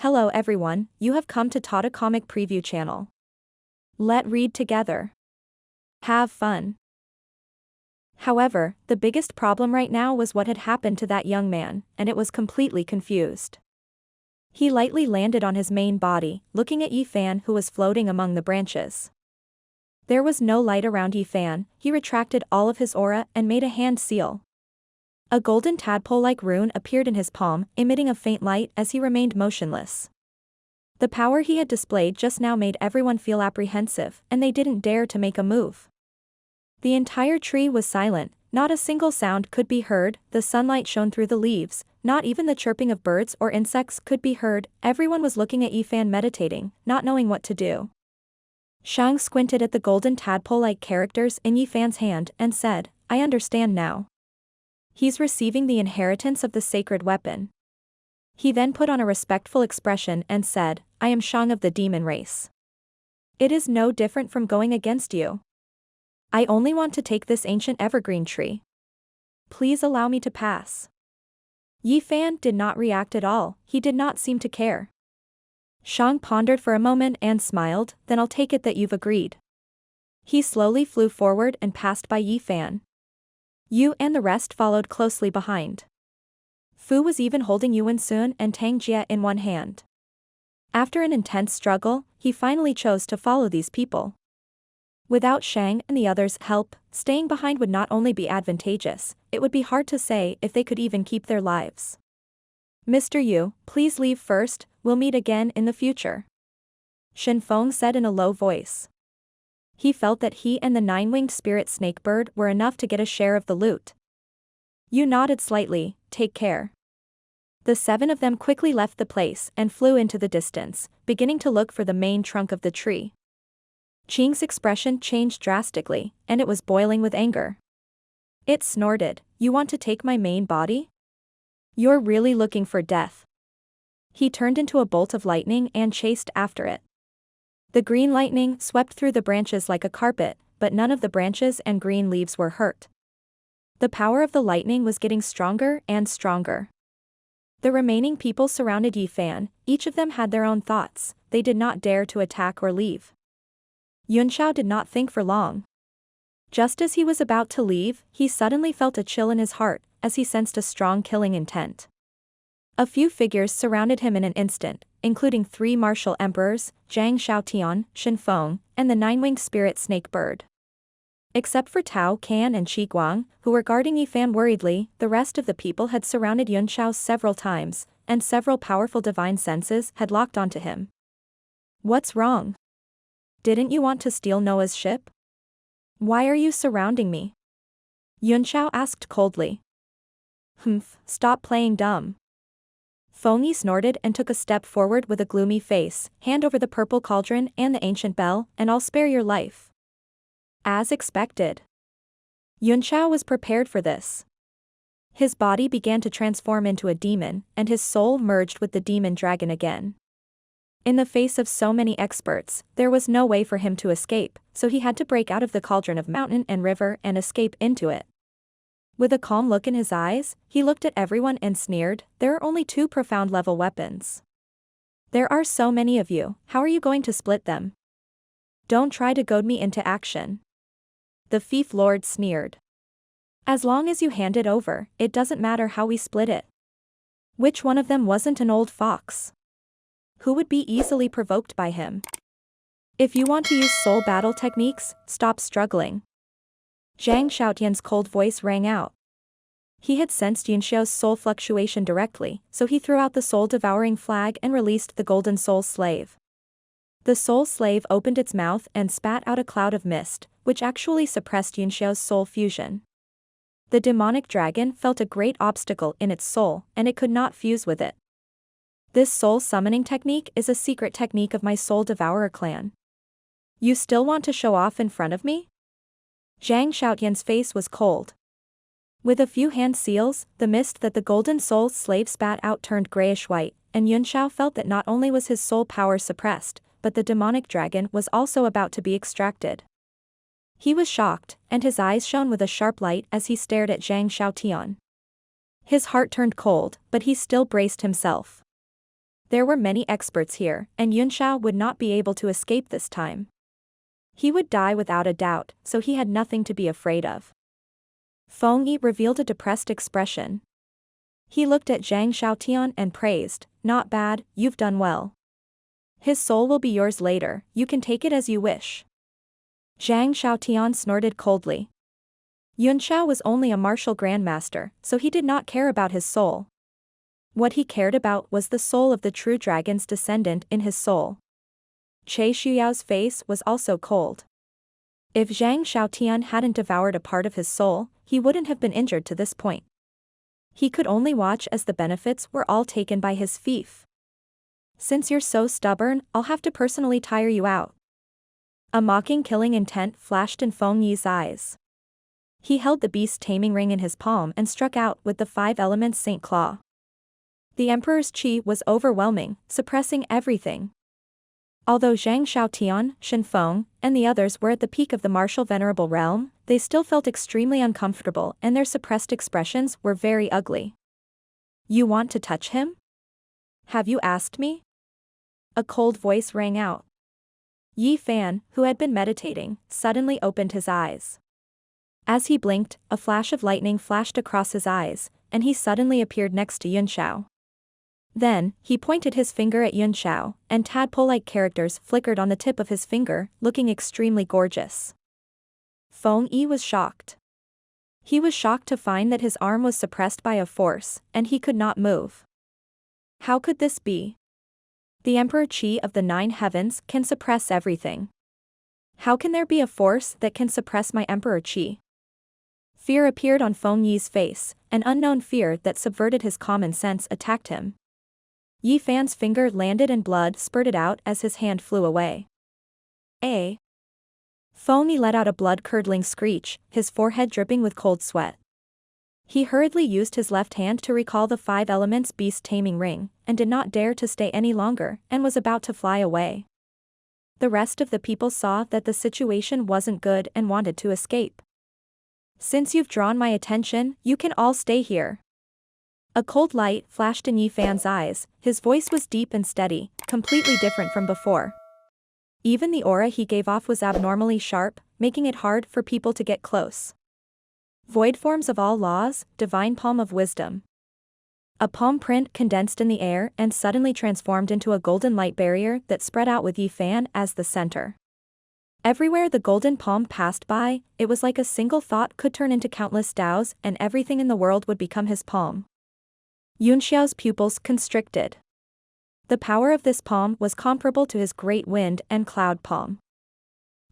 Hello everyone, you have come to Tata Comic Preview channel. Let read together. Have fun. However, the biggest problem right now was what had happened to that young man, and it was completely confused. He lightly landed on his main body, looking at Yi Fan who was floating among the branches. There was no light around Yi Fan. He retracted all of his aura and made a hand seal. A golden tadpole-like rune appeared in his palm, emitting a faint light as he remained motionless. The power he had displayed just now made everyone feel apprehensive, and they didn't dare to make a move. The entire tree was silent, not a single sound could be heard, the sunlight shone through the leaves, not even the chirping of birds or insects could be heard, everyone was looking at Yi Fan meditating, not knowing what to do. Sheng squinted at the golden tadpole-like characters in Yi Fan's hand and said, "I understand now. He's receiving the inheritance of the sacred weapon." He then put on a respectful expression and said, "I am Sheng of the demon race. It is no different from going against you. I only want to take this ancient evergreen tree. Please allow me to pass." Yi Fan did not react at all, he did not seem to care. Sheng pondered for a moment and smiled, "Then I'll take it that you've agreed." He slowly flew forward and passed by Yi Fan. Yu and the rest followed closely behind. Fu was even holding Yuan Sun and Tang Jie in one hand. After an intense struggle, he finally chose to follow these people. Without Sheng and the others' help, staying behind would not only be advantageous, it would be hard to say if they could even keep their lives. "Mr. Yu, please leave first, we'll meet again in the future," Shen Feng said in a low voice. He felt that he and the nine-winged spirit snakebird were enough to get a share of the loot. Yu nodded slightly, "Take care." The seven of them quickly left the place and flew into the distance, beginning to look for the main trunk of the tree. Qing's expression changed drastically, and it was boiling with anger. It snorted, "You want to take my main body? You're really looking for death." He turned into a bolt of lightning and chased after it. The green lightning swept through the branches like a carpet, but none of the branches and green leaves were hurt. The power of the lightning was getting stronger and stronger. The remaining people surrounded Yi Fan, each of them had their own thoughts, they did not dare to attack or leave. Yunxiao did not think for long. Just as he was about to leave, he suddenly felt a chill in his heart, as he sensed a strong killing intent. A few figures surrounded him in an instant, including 3 martial emperors, Zhang Xiaotian, Shen Feng, and the nine-winged spirit snake bird. Except for Tao Can and Qi Guang, who were guarding Yi Fan worriedly, the rest of the people had surrounded Yunxiao several times, and several powerful divine senses had locked onto him. "What's wrong? Didn't you want to steal Noah's ship? Why are you surrounding me?" Yunxiao asked coldly. "Humph, stop playing dumb." Fengyi snorted and took a step forward with a gloomy face, "Hand over the purple cauldron and the ancient bell, and I'll spare your life." As expected. Yunxiao was prepared for this. His body began to transform into a demon, and his soul merged with the demon dragon again. In the face of so many experts, there was no way for him to escape, so he had to break out of the cauldron of mountain and river and escape into it. With a calm look in his eyes, he looked at everyone and sneered, "There are only 2 profound-level weapons. There are so many of you, how are you going to split them? Don't try to goad me into action." The Fief Lord sneered. "As long as you hand it over, it doesn't matter how we split it. Which one of them wasn't an old fox? Who would be easily provoked by him? If you want to use soul battle techniques, stop struggling." Zhang Xiaotian's cold voice rang out. He had sensed Yunxiao's soul fluctuation directly, so he threw out the soul-devouring flag and released the golden soul slave. The soul slave opened its mouth and spat out a cloud of mist, which actually suppressed Yunxiao's soul fusion. The demonic dragon felt a great obstacle in its soul, and it could not fuse with it. "This soul summoning technique is a secret technique of my soul devourer clan. You still want to show off in front of me?" Zhang Xiaotian's face was cold. With a few hand seals, the mist that the golden soul slave spat out turned grayish-white, and Yunxiao felt that not only was his soul power suppressed, but the demonic dragon was also about to be extracted. He was shocked, and his eyes shone with a sharp light as he stared at Zhang Xiaotian. His heart turned cold, but he still braced himself. There were many experts here, and Yunxiao would not be able to escape this time. He would die without a doubt, so he had nothing to be afraid of. Feng Yi revealed a depressed expression. He looked at Zhang Xiaotian and praised, "Not bad, you've done well. His soul will be yours later, you can take it as you wish." Zhang Xiaotian snorted coldly. Yunxiao was only a martial grandmaster, so he did not care about his soul. What he cared about was the soul of the true dragon's descendant in his soul. Che Shuyao's face was also cold. If Zhang Xiaotian hadn't devoured a part of his soul, he wouldn't have been injured to this point. He could only watch as the benefits were all taken by his fief. "Since you're so stubborn, I'll have to personally tire you out." A mocking killing intent flashed in Feng Yi's eyes. He held the beast taming ring in his palm and struck out with the 5 elements Saint Claw. The emperor's qi was overwhelming, suppressing everything. Although Zhang Xiaotian, Shen Feng, and the others were at the peak of the martial venerable realm, they still felt extremely uncomfortable and their suppressed expressions were very ugly. "You want to touch him? Have you asked me?" A cold voice rang out. Yi Fan, who had been meditating, suddenly opened his eyes. As he blinked, a flash of lightning flashed across his eyes, and he suddenly appeared next to Yunxiao. Then, he pointed his finger at Yunxiao, and tadpole-like characters flickered on the tip of his finger, looking extremely gorgeous. Feng Yi was shocked. He was shocked to find that his arm was suppressed by a force, and he could not move. How could this be? The Emperor Qi of the 9 heavens can suppress everything. How can there be a force that can suppress my Emperor Qi? Fear appeared on Feng Yi's face, an unknown fear that subverted his common sense attacked him. Yi Fan's finger landed and blood spurted out as his hand flew away. Feng Yi let out a blood-curdling screech, his forehead dripping with cold sweat. He hurriedly used his left hand to recall the 5 elements beast taming ring, and did not dare to stay any longer, and was about to fly away. The rest of the people saw that the situation wasn't good and wanted to escape. "Since you've drawn my attention, you can all stay here." A cold light flashed in Yi Fan's eyes, his voice was deep and steady, completely different from before. Even the aura he gave off was abnormally sharp, making it hard for people to get close. Void forms of all laws, divine palm of wisdom. A palm print condensed in the air and suddenly transformed into a golden light barrier that spread out with Yi Fan as the center. Everywhere the golden palm passed by, it was like a single thought could turn into countless Daos and everything in the world would become his palm. Yunxiao's pupils constricted. The power of this palm was comparable to his great wind and cloud palm.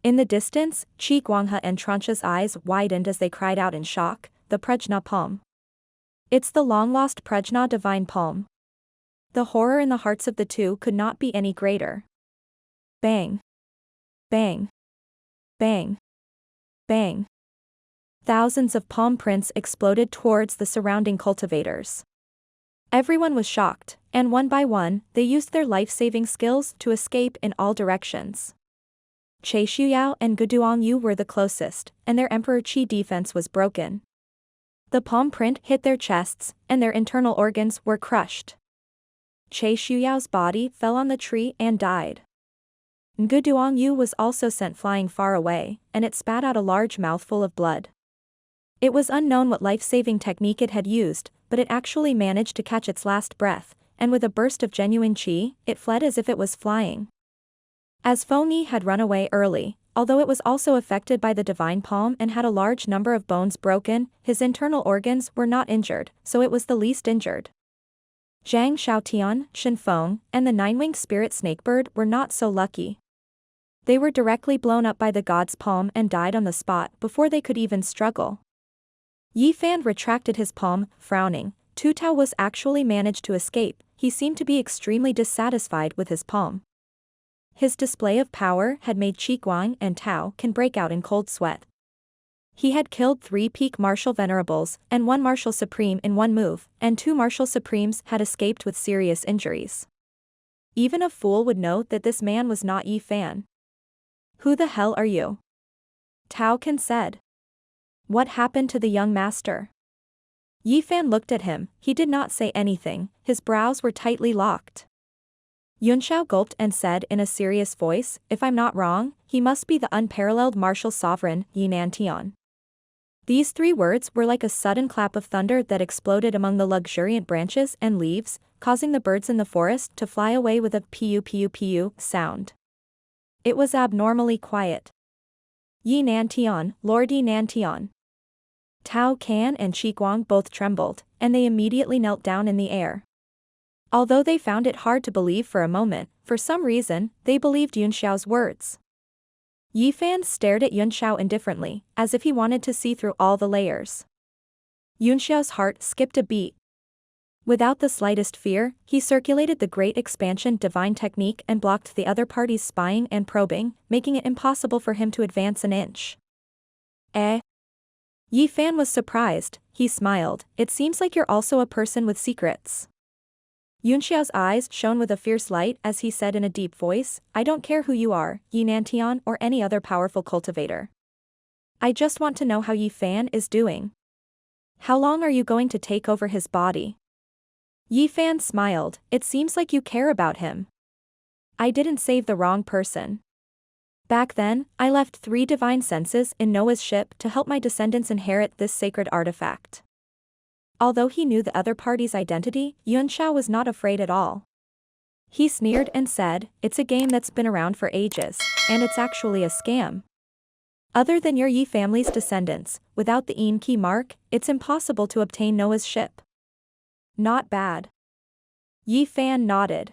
In the distance, Qi Guanghe and Trancha's eyes widened as they cried out in shock, "The Prajna palm. It's the long-lost Prajna divine palm." The horror in the hearts of the two could not be any greater. Bang! Bang! Bang! Bang! Thousands of palm prints exploded towards the surrounding cultivators. Everyone was shocked, and one by one, they used their life-saving skills to escape in all directions. Che Shuyao and Guduang Yu were the closest, and their Emperor Qi defense was broken. The palm print hit their chests, and their internal organs were crushed. Che Shuyao's body fell on the tree and died. Guduang Yu was also sent flying far away, and it spat out a large mouthful of blood. It was unknown what life-saving technique it had used, but it actually managed to catch its last breath, and with a burst of genuine qi, it fled as if it was flying. As Feng Yi had run away early, although it was also affected by the divine palm and had a large number of bones broken, his internal organs were not injured, so it was the least injured. Zhang Xiaotian, Shen Feng, and the 9-winged spirit snakebird were not so lucky. They were directly blown up by the god's palm and died on the spot before they could even struggle. Yi Fan retracted his palm, frowning. Tu Tao was actually managed to escape, he seemed to be extremely dissatisfied with his palm. His display of power had made Qi Guang and Tao can break out in cold sweat. He had killed 3 peak martial venerables and 1 martial supreme in one move, and 2 martial supremes had escaped with serious injuries. Even a fool would know that this man was not Yi Fan. "Who the hell are you?" Tao Can said. "What happened to the young master?" Yi Fan looked at him, he did not say anything, his brows were tightly locked. Yunxiao gulped and said in a serious voice, if I'm not wrong, he must be the unparalleled martial sovereign, Nantian. These 3 words were like a sudden clap of thunder that exploded among the luxuriant branches and leaves, causing the birds in the forest to fly away with a piu-piu-piu sound. It was abnormally quiet. Yi Nantian, Lord Yi Nantian. Tao Can and Qi Guang both trembled, and they immediately knelt down in the air. Although they found it hard to believe for a moment, for some reason, they believed Yunxiao's words. Yi Fan stared at Yunxiao indifferently, as if he wanted to see through all the layers. Yunxiao's heart skipped a beat. Without the slightest fear, he circulated the Great Expansion divine technique and blocked the other party's spying and probing, making it impossible for him to advance an inch. Yi Fan was surprised. He smiled. It seems like you're also a person with secrets. Yunxiao's eyes shone with a fierce light as he said in a deep voice, I don't care who you are, Yi Nantian or any other powerful cultivator. I just want to know how Yi Fan is doing. How long are you going to take over his body? Yi Fan smiled, it seems like you care about him. I didn't save the wrong person. Back then, I left 3 divine senses in Noah's ship to help my descendants inherit this sacred artifact. Although he knew the other party's identity, Yunxiao was not afraid at all. He sneered and said, it's a game that's been around for ages, and it's actually a scam. Other than your Yi family's descendants, without the Yin key mark, it's impossible to obtain Noah's ship. Not bad. Yi Fan nodded.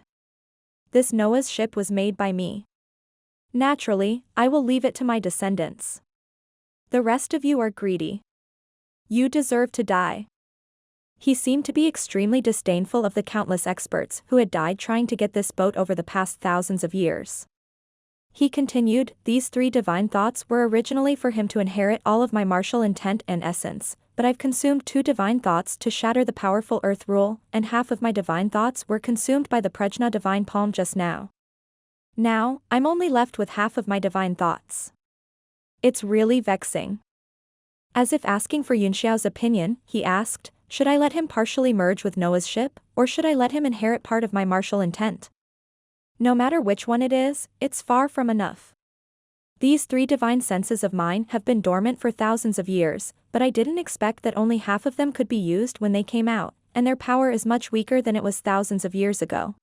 This Noah's ship was made by me. Naturally, I will leave it to my descendants. The rest of you are greedy. You deserve to die. He seemed to be extremely disdainful of the countless experts who had died trying to get this boat over the past thousands of years. He continued, these 3 divine thoughts were originally for him to inherit all of my martial intent and essence, but I've consumed 2 divine thoughts to shatter the powerful earth rule, and half of my divine thoughts were consumed by the Prajna divine palm just now. Now, I'm only left with half of my divine thoughts. It's really vexing. As if asking for Yunxiao's opinion, he asked, should I let him partially merge with Noah's ship, or should I let him inherit part of my martial intent? No matter which one it is, it's far from enough. These 3 divine senses of mine have been dormant for thousands of years, but I didn't expect that only half of them could be used when they came out, and their power is much weaker than it was thousands of years ago.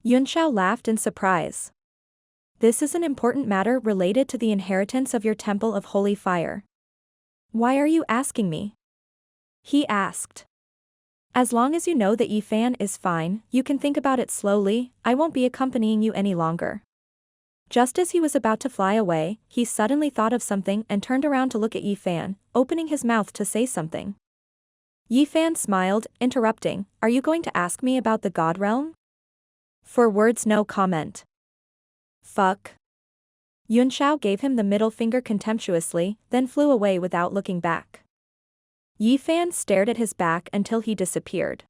Yunxiao laughed in surprise. This is an important matter related to the inheritance of your temple of holy fire. Why are you asking me? He asked. As long as you know that Yi Fan is fine, you can think about it slowly, I won't be accompanying you any longer. Just as he was about to fly away, he suddenly thought of something and turned around to look at Yi Fan, opening his mouth to say something. Yi Fan smiled, interrupting, are you going to ask me about the God realm? For words no comment. Fuck. Yunxiao gave him the middle finger contemptuously, then flew away without looking back. Yi Fan stared at his back until he disappeared.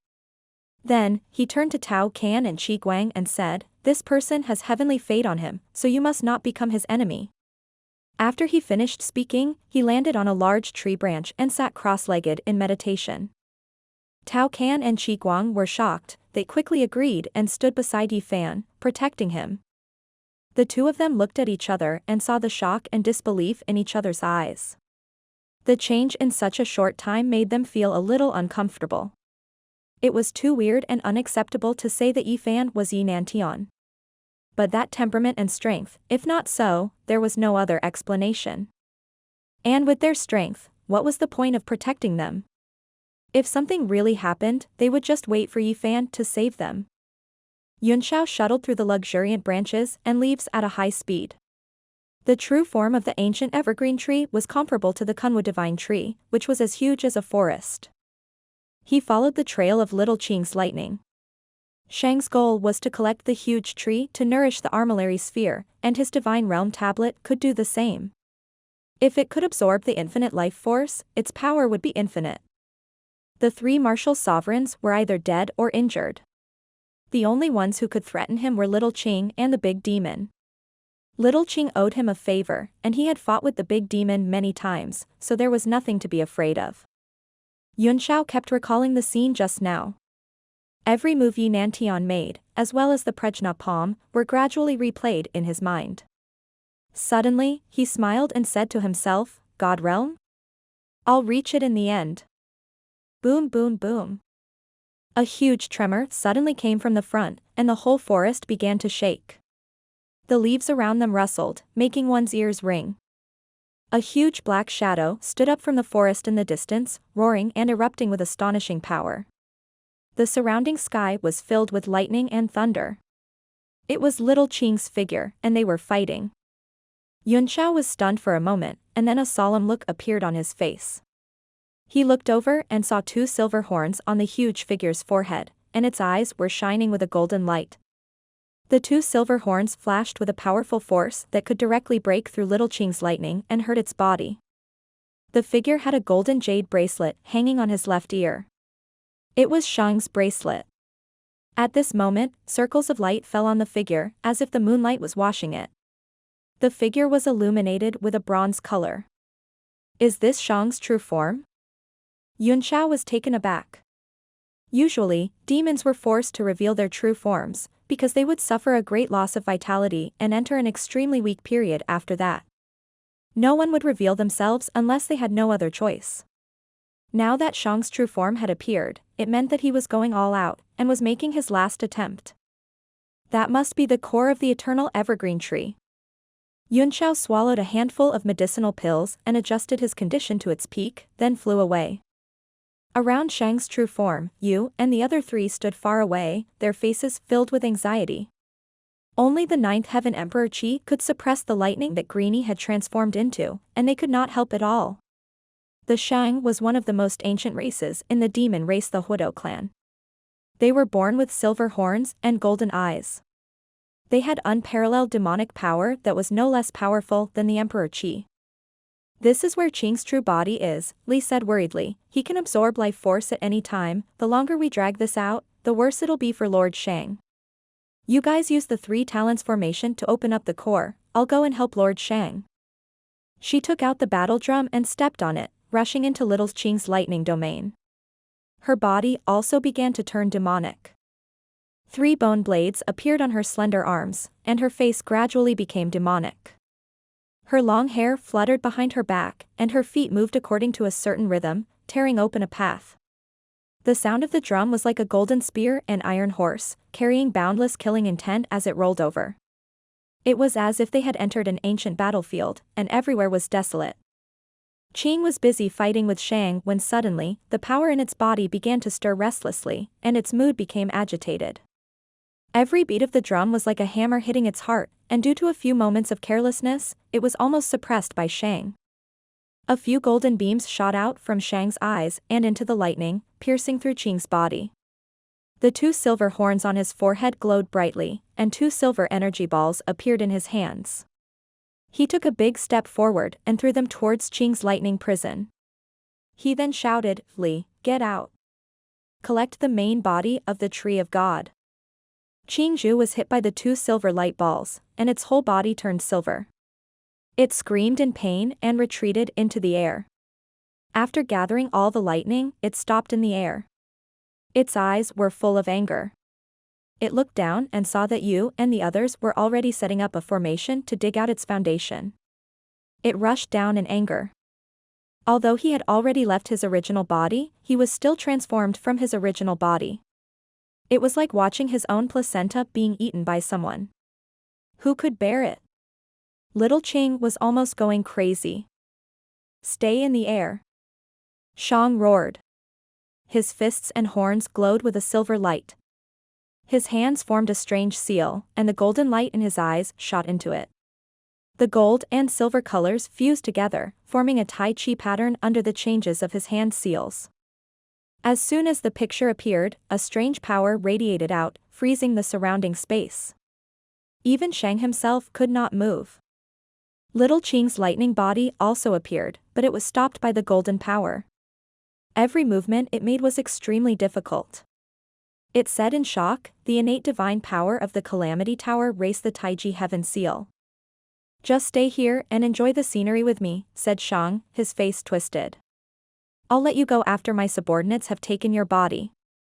Then, he turned to Tao Can and Qi Guang and said, this person has heavenly fate on him, so you must not become his enemy. After he finished speaking, he landed on a large tree branch and sat cross-legged in meditation. Tao Can and Qi Guang were shocked, they quickly agreed and stood beside Yi Fan, protecting him. The 2 of them looked at each other and saw the shock and disbelief in each other's eyes. The change in such a short time made them feel a little uncomfortable. It was too weird and unacceptable to say that Yi Fan was Yi Nantian. But that temperament and strength, if not so, there was no other explanation. And with their strength, what was the point of protecting them? If something really happened, they would just wait for Yi Fan to save them. Yunxiao shuttled through the luxuriant branches and leaves at a high speed. The true form of the ancient evergreen tree was comparable to the Kunwu divine tree, which was as huge as a forest. He followed the trail of little Qing's lightning. Sheng's goal was to collect the huge tree to nourish the armillary sphere, and his divine realm tablet could do the same. If it could absorb the infinite life force, its power would be infinite. The 3 martial sovereigns were either dead or injured. The only ones who could threaten him were Little Qing and the big demon. Little Qing owed him a favor, and he had fought with the big demon many times, so there was nothing to be afraid of. Yunxiao kept recalling the scene just now. Every move Nantian made, as well as the Prajna palm, were gradually replayed in his mind. Suddenly, he smiled and said to himself, God realm? I'll reach it in the end. Boom boom boom. A huge tremor suddenly came from the front, and the whole forest began to shake. The leaves around them rustled, making one's ears ring. A huge black shadow stood up from the forest in the distance, roaring and erupting with astonishing power. The surrounding sky was filled with lightning and thunder. It was little Qing's figure, and they were fighting. Yunxiao was stunned for a moment, and then a solemn look appeared on his face. He looked over and saw two silver horns on the huge figure's forehead, and its eyes were shining with a golden light. The two silver horns flashed with a powerful force that could directly break through little Qing's lightning and hurt its body. The figure had a golden jade bracelet hanging on his left ear. It was Sheng's bracelet. At this moment, circles of light fell on the figure, as if the moonlight was washing it. The figure was illuminated with a bronze color. Is this Sheng's true form? Yunxiao was taken aback. Usually, demons were forced to reveal their true forms, because they would suffer a great loss of vitality and enter an extremely weak period after that. No one would reveal themselves unless they had no other choice. Now that Sheng's true form had appeared, it meant that he was going all out, and was making his last attempt. That must be the core of the eternal evergreen tree. Yunxiao swallowed a handful of medicinal pills and adjusted his condition to its peak, then flew away. Around Sheng's true form, Yu and the other three stood far away, their faces filled with anxiety. Only the 9th Heaven Emperor Qi could suppress the lightning that Greenie had transformed into, and they could not help at all. The Sheng was one of the most ancient races in the demon race, the Hudo clan. They were born with silver horns and golden eyes. They had unparalleled demonic power that was no less powerful than the Emperor Qi. This is where Qing's true body is, Li said worriedly. He can absorb life force at any time. The longer we drag this out, the worse it'll be for Lord Sheng. You guys use the 3 talents formation to open up the core. I'll go and help Lord Sheng. She took out the battle drum and stepped on it, rushing into little Qing's lightning domain. Her body also began to turn demonic. 3 bone blades appeared on her slender arms, and her face gradually became demonic. Her long hair fluttered behind her back, and her feet moved according to a certain rhythm, tearing open a path. The sound of the drum was like a golden spear and iron horse, carrying boundless killing intent as it rolled over. It was as if they had entered an ancient battlefield, and everywhere was desolate. Qing was busy fighting with Sheng when suddenly, the power in its body began to stir restlessly, and its mood became agitated. Every beat of the drum was like a hammer hitting its heart, and due to a few moments of carelessness, it was almost suppressed by Sheng. A few golden beams shot out from Sheng's eyes and into the lightning, piercing through Qing's body. The 2 silver horns on his forehead glowed brightly, and 2 silver energy balls appeared in his hands. He took a big step forward and threw them towards Qing's lightning prison. He then shouted, Li, get out. Collect the main body of the Tree of God. Qingzhu was hit by the 2 silver light balls, and its whole body turned silver. It screamed in pain and retreated into the air. After gathering all the lightning, it stopped in the air. Its eyes were full of anger. It looked down and saw that Yu and the others were already setting up a formation to dig out its foundation. It rushed down in anger. Although he had already left his original body, he was still transformed from his original body. It was like watching his own placenta being eaten by someone. Who could bear it? Little Qing was almost going crazy. Stay in the air. Sheng roared. His fists and horns glowed with a silver light. His hands formed a strange seal, and the golden light in his eyes shot into it. The gold and silver colors fused together, forming a Tai Chi pattern under the changes of his hand seals. As soon as the picture appeared, a strange power radiated out, freezing the surrounding space. Even Sheng himself could not move. Little Qing's lightning body also appeared, but it was stopped by the golden power. Every movement it made was extremely difficult. It said in shock, the innate divine power of the Calamity Tower raised the Taiji Heaven Seal. Just stay here and enjoy the scenery with me, said Sheng, his face twisted. I'll let you go after my subordinates have taken your body.